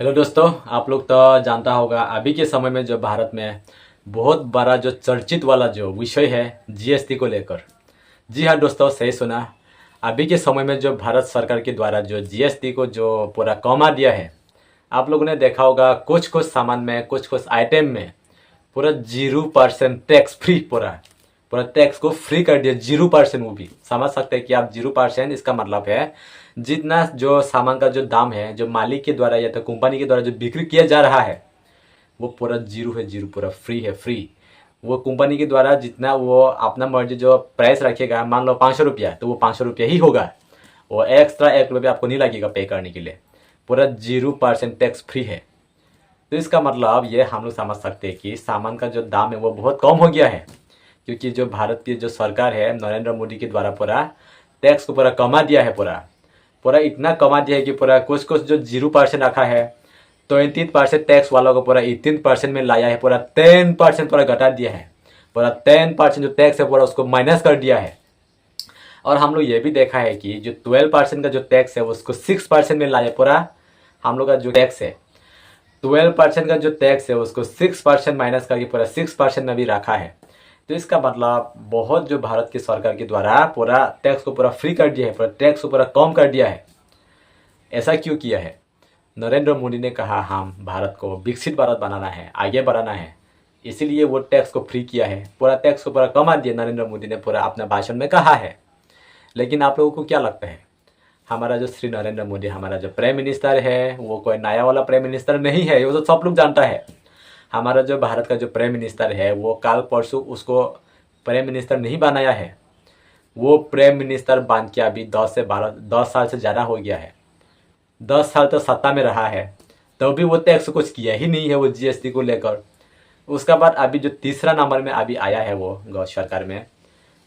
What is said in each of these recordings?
Hello दोस्तों, आप लोग तो जानता होगा अभी के समय में जो भारत में बहुत बड़ा जो चर्चित वाला जो विषय है जीएसटी को लेकर। जी हाँ दोस्तों, सही सुना। अभी के समय में जो भारत सरकार के द्वारा जो जीएसटी को जो पूरा कमा दिया है, आप लोगों ने देखा होगा कुछ कुछ सामान में, कुछ कुछ आइटम में पूरा 0% टैक्स फ्री। पूरा पूरा टैक्स को फ्री कर दिया, 0%। वो भी समझ सकते हैं कि आप 0%, इसका मतलब है जितना जो सामान का जो दाम है, जो मालिक के द्वारा या तो कंपनी के द्वारा जो बिक्री किया जा रहा है, वो पूरा जीरो है, जीरो, पूरा फ्री है, फ्री। वो कंपनी के द्वारा जितना वो अपना मर्जी जो प्राइस रखेगा, मान लो 500 रुपया, तो वो 500 रुपया ही होगा। वो एक्स्ट्रा 1 रुपया आपको नहीं लगेगा पे करने के लिए। पूरा 0% टैक्स फ्री है। तो इसका मतलब ये हम लोग समझ सकते हैं कि सामान का जो दाम है वो बहुत कम हो गया है, क्योंकि जो भारत की जो सरकार है नरेंद्र मोदी के द्वारा पूरा टैक्स को पूरा कमा दिया है। पूरा पूरा इतना कमा दिया है कि पूरा कुछ कुछ जो 0% रखा है, 20% टैक्स वालों को पूरा 18% में लाया है। पूरा 10% पूरा घटा दिया है। पूरा 10% जो टैक्स है पूरा उसको माइनस कर दिया है। और हम लोग ये भी देखा है कि जो 12% का जो टैक्स है उसको 6% में लाया। पूरा हम लोग का जो टैक्स है 12% का जो टैक्स है उसको 6% माइनस करके पूरा 6% में भी रखा है। तो इसका मतलब बहुत जो भारत की सरकार के द्वारा पूरा टैक्स को पूरा फ्री कर दिया है, पूरा टैक्स को पूरा कम कर दिया है। ऐसा क्यों किया है? नरेंद्र मोदी ने कहा हम भारत को विकसित भारत बनाना है, आगे बढ़ाना है, इसीलिए वो टैक्स को फ्री किया है। पूरा टैक्स को पूरा कमा दिया नरेंद्र मोदी ने, पूरा अपने भाषण में कहा है। लेकिन आप लोगों को क्या लगता है, हमारा जो श्री नरेंद्र मोदी, हमारा जो प्राइम मिनिस्टर है, वो कोई नया वाला प्राइम मिनिस्टर नहीं है, वो तो सब लोग जानता है। हमारा जो भारत का जो प्राइम मिनिस्टर है वो काल परसों उसको प्राइम मिनिस्टर नहीं बनाया है। वो प्राइम मिनिस्टर बन के अभी 10 साल से ज़्यादा हो गया है। 10 साल तो सत्ता में रहा है, तो भी वो टैक्स कुछ किया ही नहीं है वो जीएसटी को लेकर। उसका बाद अभी जो तीसरा नंबर में अभी आया है वो गौ सरकार में,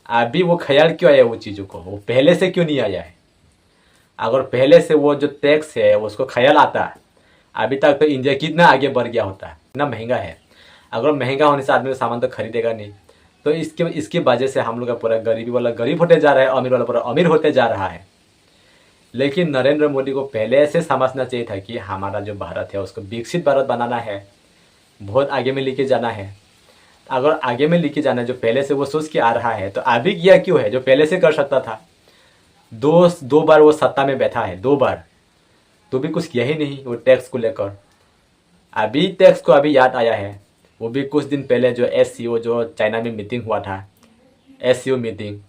अभी वो ख्याल क्यों आया वो चीज़ों को, वो पहले से क्यों नहीं आया है? अगर पहले से वो जो टैक्स है उसको ख्याल आता, अभी तक तो इंडिया कितना आगे बढ़ गया होता। इतना महंगा है, अगर महंगा होने से आदमी सामान तो खरीदेगा नहीं। तो इसके इसकी वजह से हम लोग का पूरा गरीबी वाला गरीब होते जा रहा है, अमीर वाला पूरा अमीर होते जा रहा है। लेकिन नरेंद्र मोदी को पहले से समझना चाहिए था कि हमारा जो भारत है उसको विकसित भारत बनाना है, बहुत आगे में लेके जाना है। अगर आगे में लेके जाना है, जो पहले से वो सोच के आ रहा है, तो अभी किया क्यों है जो पहले से कर सकता था? दो दो बार वो सत्ता में बैठा है, 2 बार, तो भी कुछ किया ही नहीं वो टैक्स को लेकर। अभी टैक्स को अभी याद आया है, वो भी कुछ दिन पहले जो एससीओ जो चाइना में मीटिंग हुआ था, एससीओ मीटिंग,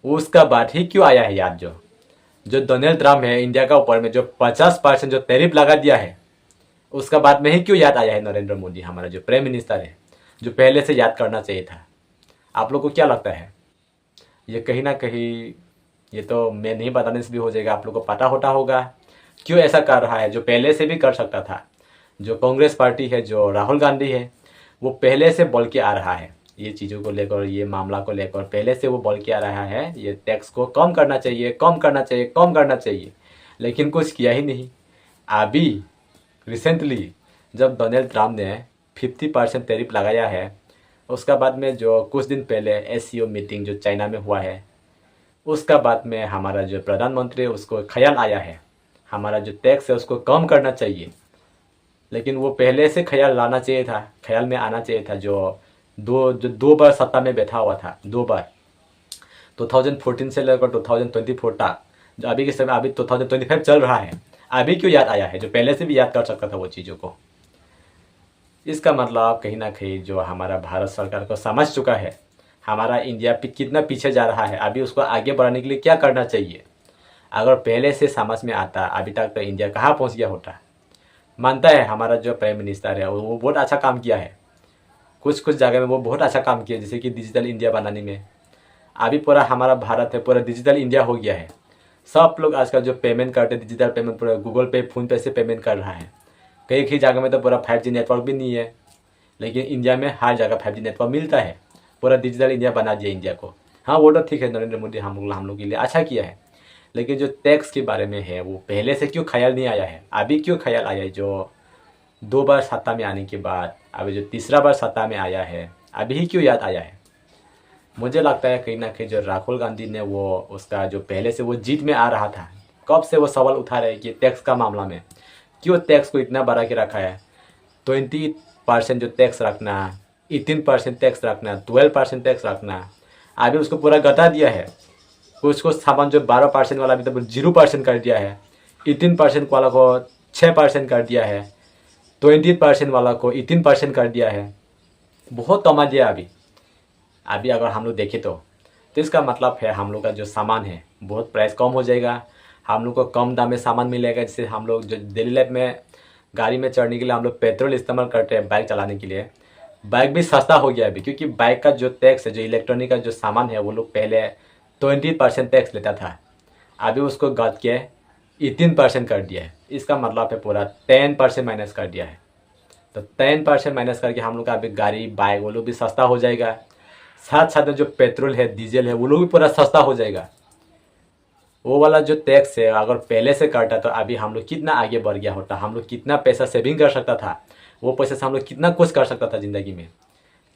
उसका बात ही क्यों आया है याद? जो जो डोनाल्ड ट्रम्प है इंडिया का ऊपर में जो 50% जो टैरिफ लगा दिया है, उसका बाद में ही क्यों याद आया है नरेंद्र मोदी, हमारा जो प्राइम मिनिस्टर है, जो पहले से याद करना चाहिए था। आप लोग को क्या लगता है? ये कहीं ना कहीं, ये तो मैं नहीं बताने से भी हो जाएगा, आप लोग को पता होता होगा क्यों ऐसा कर रहा है, जो पहले से भी कर सकता था। जो कांग्रेस पार्टी है, जो राहुल गांधी है, वो पहले से बोल के आ रहा है ये चीज़ों को लेकर, ये मामला को लेकर पहले से वो बोल के आ रहा है ये टैक्स को कम करना चाहिए, कम करना चाहिए, कम करना चाहिए, लेकिन कुछ किया ही नहीं। अभी रिसेंटली जब डोनाल्ड ट्रम्प ने 50% टैरिफ लगाया है, उसका बाद में जो कुछ दिन पहले एससीओ मीटिंग जो चाइना में हुआ है, उसका बाद में हमारा जो प्रधानमंत्री है उसको ख्याल आया है हमारा जो टैक्स है उसको कम करना चाहिए। लेकिन वो पहले से ख्याल लाना चाहिए था, ख्याल में आना चाहिए था। जो 2 बार सत्ता में बैठा हुआ था, 2 बार, 2014 से लेकर 2024 तक, जो अभी के समय अभी 2025 चल रहा है, अभी क्यों याद आया है जो पहले से भी याद कर सकता था वो चीज़ों को? इसका मतलब कहीं ना कहीं जो हमारा भारत सरकार को समझ चुका है हमारा इंडिया कितना पीछे जा रहा है, अभी उसको आगे बढ़ाने के लिए क्या करना चाहिए। अगर पहले से समझ में आता, अभी तक तो इंडिया कहाँ पहुँच गया होता। मानता है हमारा जो प्राइम मिनिस्टर है वो बहुत अच्छा काम किया है, कुछ कुछ जगह में वो बहुत अच्छा काम किया, जैसे कि डिजिटल इंडिया बनाने में। अभी पूरा हमारा भारत है पूरा डिजिटल इंडिया हो गया है। सब लोग आजकल जो पेमेंट करते हैं, डिजिटल पेमेंट पूरा गूगल पे, फोन पे से पेमेंट कर रहा है। कई कई जगह में तो पूरा 5G नेटवर्क भी नहीं है, लेकिन इंडिया में हर जगह 5G नेटवर्क मिलता है। पूरा डिजिटल इंडिया बना दिया इंडिया को। हाँ, वो तो ठीक है, नरेंद्र मोदी हम लोग के लिए अच्छा किया है। लेकिन जो टैक्स के बारे में है वो पहले से क्यों ख्याल नहीं आया है, अभी क्यों ख्याल आया है? जो 2 बार सत्ता में आने के बाद अभी जो तीसरा बार सत्ता में आया है, अभी ही क्यों याद आया है? मुझे लगता है कहीं ना कहीं जो राहुल गांधी ने वो उसका जो पहले से वो जीत में आ रहा था, कब से वो सवाल उठा रहे कि टैक्स का मामला में क्यों टैक्स को इतना बढ़ा के रखा है? 20% जो टैक्स रखना, 18% टैक्स रखना, 12% टैक्स रखना, अभी उसको पूरा घटा दिया है। कुछ कुछ सामान जो 12% वाला अभी तो 0% कर दिया है, 18% वाला को 6% कर दिया है, 20% वाला को 18% कर दिया है। बहुत कमा दिया अभी। अभी अगर हम लोग देखें तो इसका मतलब है हम लोग का जो सामान है बहुत प्राइस कम हो जाएगा, हम लोग को कम दाम में सामान मिलेगा। जैसे हम लोग जो डेली लाइफ में गाड़ी में चढ़ने के लिए हम लोग पेट्रोल इस्तेमाल करते हैं बाइक चलाने के लिए, बाइक भी सस्ता हो गया अभी, क्योंकि बाइक का जो टैक्स है, जो इलेक्ट्रॉनिक का जो सामान है, वो लोग पहले 20% टैक्स लेता था, अभी उसको घट के 18% कर दिया है। इसका मतलब है पूरा 10% माइनस कर दिया है। तो 10% माइनस करके हम लोग का अभी गाड़ी बाइक वो लोग भी सस्ता हो जाएगा। साथ साथ में जो पेट्रोल है, डीजल है, वो लोग भी पूरा सस्ता हो जाएगा। वो वाला जो टैक्स है अगर पहले से काटा तो अभी हम लोग कितना आगे बढ़ गया होता, हम लोग कितना पैसा सेविंग कर सकता था, वो पैसे से हम लोग कितना कुछ कर सकता था ज़िंदगी में।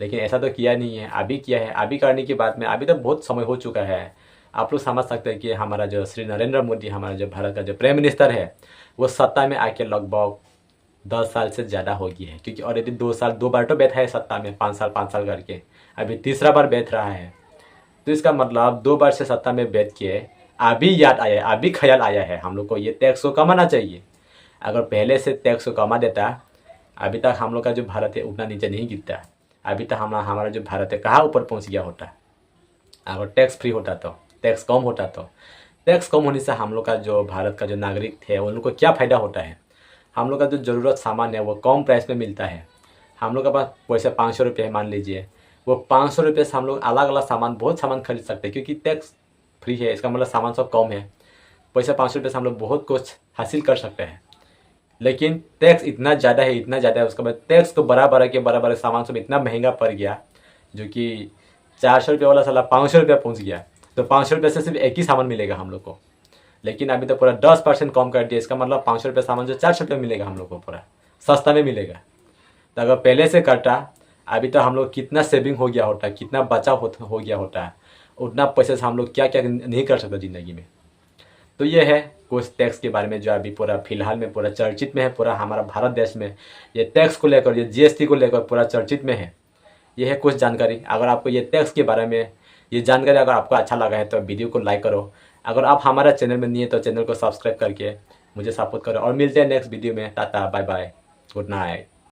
लेकिन ऐसा तो किया नहीं है, अभी किया है। अभी करने के बाद में अभी तो बहुत समय हो चुका है। आप लोग समझ सकते हैं कि हमारा जो श्री नरेंद्र मोदी, हमारा जो भारत का जो प्राइम मिनिस्टर है, वो सत्ता में आके लगभग 10 साल से ज़्यादा हो गई है। क्योंकि ऑलरेडी 2 साल 2 बार तो बैठा है सत्ता में, 5 साल करके, अभी तीसरा बार बैठ रहा है। तो इसका मतलब 2 बार से सत्ता में बैठ के अभी याद आया है, अभी ख्याल आया है हम लोग को ये टैक्स को कमाना चाहिए। अगर पहले से टैक्स को कमा देता, अभी तक हम लोग का जो भारत है उतना नीचे नहीं गिरता। अभी तक हमारा जो भारत है कहाँ ऊपर पहुँच गया होता। अगर टैक्स फ्री होता तो, टैक्स कम होता तो। टैक्स कम होने से हम लोग का जो भारत का जो नागरिक थे उन लोग को क्या फ़ायदा होता है? हम लोग का जो ज़रूरत सामान है वो कम प्राइस में मिलता है। हम लोग के पास पैसे 500 रुपये है मान लीजिए, वो 500 रुपये से हम लोग अलग अलग सामान, बहुत सामान खरीद सकते हैं, क्योंकि टैक्स फ्री है। इसका मतलब सामान सब कम है, पैसा 500 रुपये से हम लोग बहुत कुछ हासिल कर सकते हैं। लेकिन टैक्स इतना ज़्यादा है, इतना ज़्यादा है, उसके बाद टैक्स को बड़ा सामान सब इतना महंगा पड़ गया, जो कि 400 रुपये वाला साला 500 रुपये पहुँच गया। तो 500 रुपये से सिर्फ एक ही सामान मिलेगा हम लोग को। लेकिन अभी तो पूरा 10% कम कर दिया। इसका मतलब 500 रुपये सामान जो 400 रुपये मिलेगा हम लोग को, पूरा सस्ता में मिलेगा। तो अगर पहले से कटा, अभी तो हम लोग कितना सेविंग हो गया होता, कितना बचाव हो गया होता है, उतना पैसे से हम लोग क्या क्या नहीं कर सकते ज़िंदगी में। तो ये है कुछ टैक्स के बारे में जो अभी पूरा फिलहाल में पूरा चर्चित में है। पूरा हमारा भारत देश में ये टैक्स को लेकर, ये जीएसटी को लेकर पूरा चर्चित में है। ये है कुछ जानकारी। अगर आपको ये टैक्स के बारे में ये जानकारी अगर आपको अच्छा लगा है तो वीडियो को लाइक करो। अगर आप हमारा चैनल में नहीं है तो चैनल को सब्सक्राइब करके मुझे सपोर्ट करो। और मिलते हैं नेक्स्ट वीडियो में। Tata, bye bye, good night.